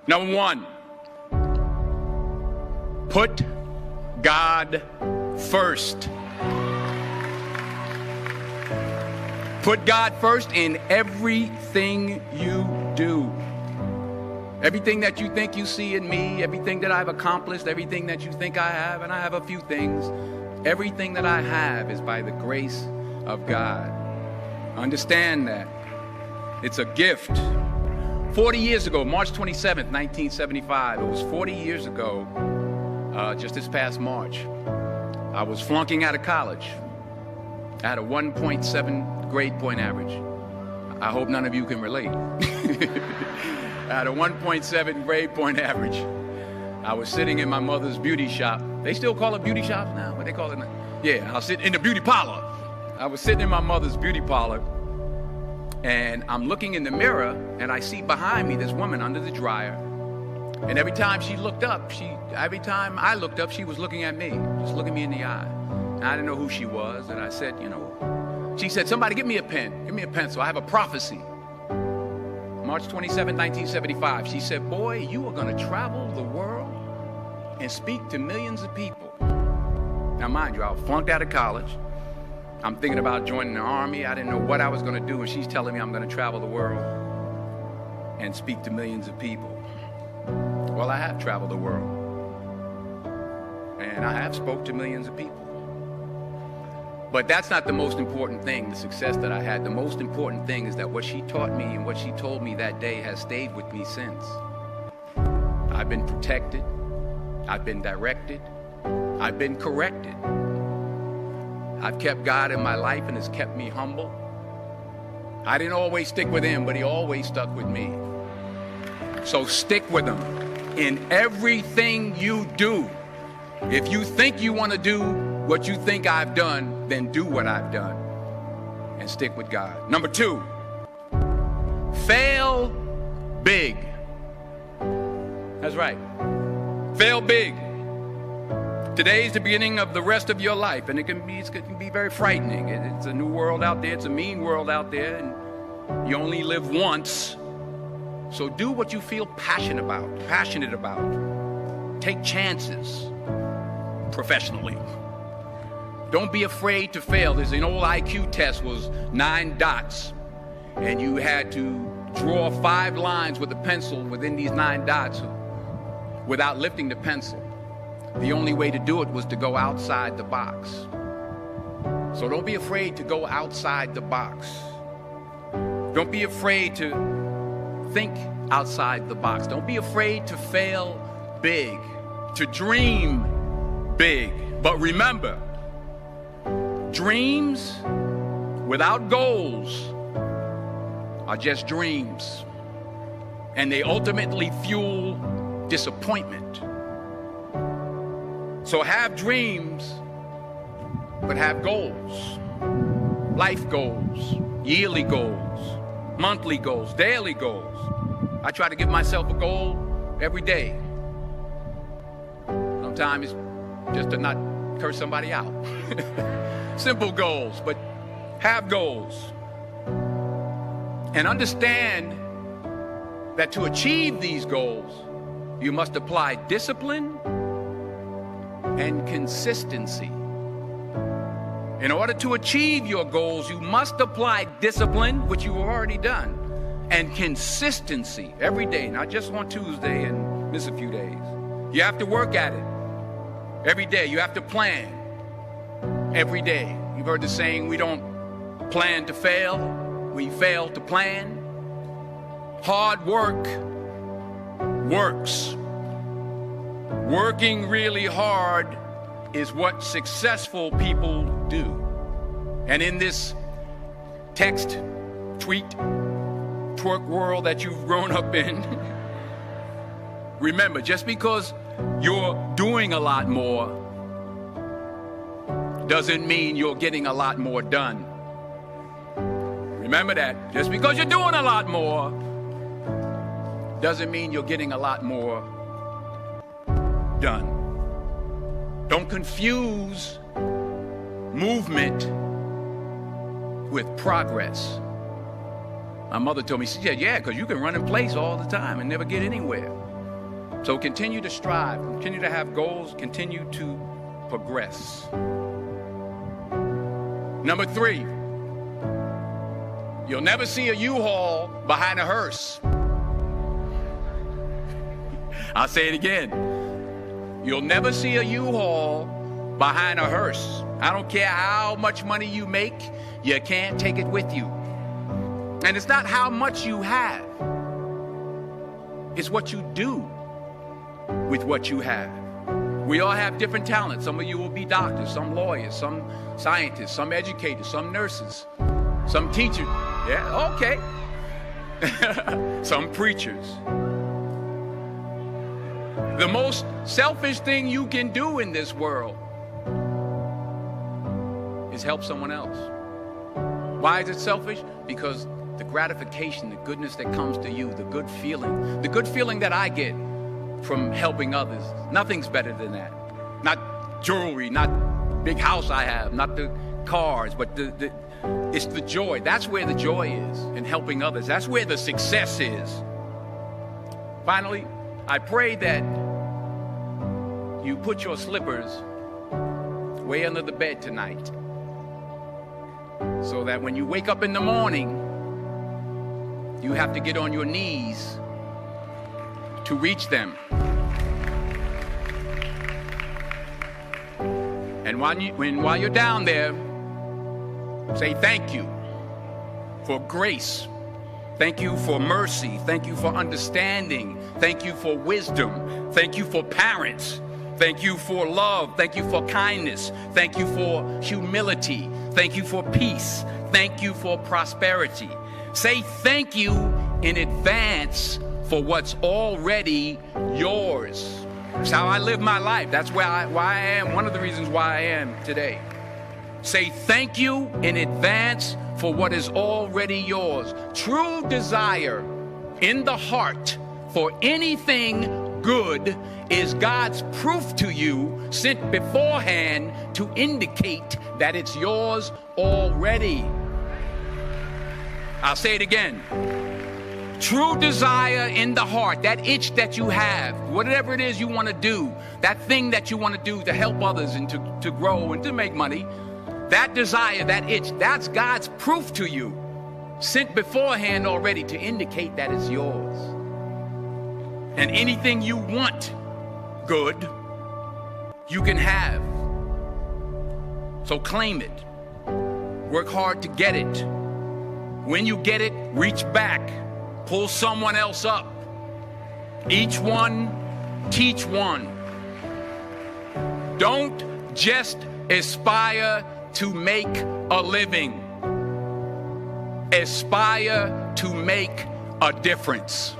Number one, put God first. Put God first in everything you do. Everything that you think you see in me, everything that I've accomplished, everything that you think I have, and I have a few things, everything that I have is by the grace of God. Understand that. It's a gift. 40 years ago, March 27th, 1975, it was 40 years ago, just this past March, I was flunking out of college. I had a 1.7 grade point average. I hope none of you can relate. I had a 1.7 grade point average. I was sitting in my mother's beauty shop. They still call it beauty shops now? What they call it now? Yeah, I was sitting in the beauty parlor. I was sitting in my mother's beauty parlor, and I'm looking in the mirror, and I see behind me this woman under the dryer. And every time she looked up, every time I looked up, she was looking at me, just looking me in the eye. And I didn't know who she was, and I said, she said, somebody give me a pen, give me a pencil, I have a prophecy. March 27, 1975, she said, boy, you are gonna travel the world and speak to millions of people. Now mind you, I was flunked out of college. I'm thinking about joining the army. I didn't know what I was gonna do, and she's telling me I'm gonna travel the world and speak to millions of people. Well, I have traveled the world, and I have spoke to millions of people. But that's not the most important thing, the success that I had. The most important thing is that what she taught me and what she told me that day has stayed with me since. I've been protected, I've been directed, I've been corrected. I've kept God in my life, and it's kept me humble. I didn't always stick with him, but he always stuck with me. So stick with him in everything you do. If you think you want to do what you think I've done, then do what I've done and stick with God. Number two, fail big. That's right. Fail big. Today is the beginning of the rest of your life, and it can be very frightening. It's a new world out there. It's a mean world out there, and you only live once. So do what you feel passionate about. Take chances professionally. Don't be afraid to fail. There's an old IQ test, was 9 dots, and you had to draw 5 lines with a pencil within these 9 dots without lifting the pencil. The only way to do it was to go outside the box. So don't be afraid to go outside the box. Don't be afraid to think outside the box. Don't be afraid to fail big, to dream big. But remember, dreams without goals are just dreams, and they ultimately fuel disappointment. So have dreams, but have goals. Life goals, yearly goals, monthly goals, daily goals. I try to give myself a goal every day. Sometimes it's just to not curse somebody out. Simple goals, but have goals. And understand that to achieve these goals, you must apply discipline and consistency. In order to achieve your goals, you must apply discipline, which you've already done, and consistency every day, not just on Tuesday and miss a few days. You have to work at it every day. You have to plan every day. You've heard the saying, we don't plan to fail, we fail to plan. Hard work works. Working really hard is what successful people do. And in this text, tweet, twerk world that you've grown up in, remember, just because you're doing a lot more doesn't mean you're getting a lot more done. Remember that. Just because you're doing a lot more doesn't mean you're getting a lot more done. Don't confuse movement with progress. My mother told me, she said, yeah, because you can run in place all the time and never get anywhere. So continue to strive, continue to have goals, continue to progress. Number 3, you'll never see a U-Haul behind a hearse. I'll say it again. You'll never see a U-Haul behind a hearse. I don't care how much money you make, you can't take it with you. And it's not how much you have. It's what you do with what you have. We all have different talents. Some of you will be doctors, some lawyers, some scientists, some educators, some nurses, some teachers. Yeah, okay. Some preachers. The most selfish thing you can do in this world is help someone else. Why is it selfish? Because the gratification, the goodness that comes to you, the good feeling that I get from helping others, nothing's better than that. Not jewelry, not big house I have, not the cars, but it's the joy. That's where the joy is, in helping others. That's where the success is. Finally, I pray that you put your slippers way under the bed tonight, so that when you wake up in the morning, you have to get on your knees to reach them. And while you're down there, say thank you for grace. Thank you for mercy. Thank you for understanding. Thank you for wisdom. Thank you for parents. Thank you for love. Thank you for kindness. Thank you for humility. Thank you for peace. Thank you for prosperity. Say thank you in advance for what's already yours. That's how I live my life. That's why I am, one of the reasons why I am today. Say thank you in advance for what is already yours. True desire in the heart for anything good is God's proof to you, sent beforehand to indicate that it's yours already. I'll say it again. True desire in the heart, that itch that you have, whatever it is you want to do, that thing that you want to do to help others and to grow and to make money, that desire, that itch, that's God's proof to you, sent beforehand already to indicate that it's yours. And anything you want good, you can have. So claim it. Work hard to get it. When you get it, reach back. Pull someone else up. Each one, teach one. Don't just aspire to make a living. Aspire to make a difference.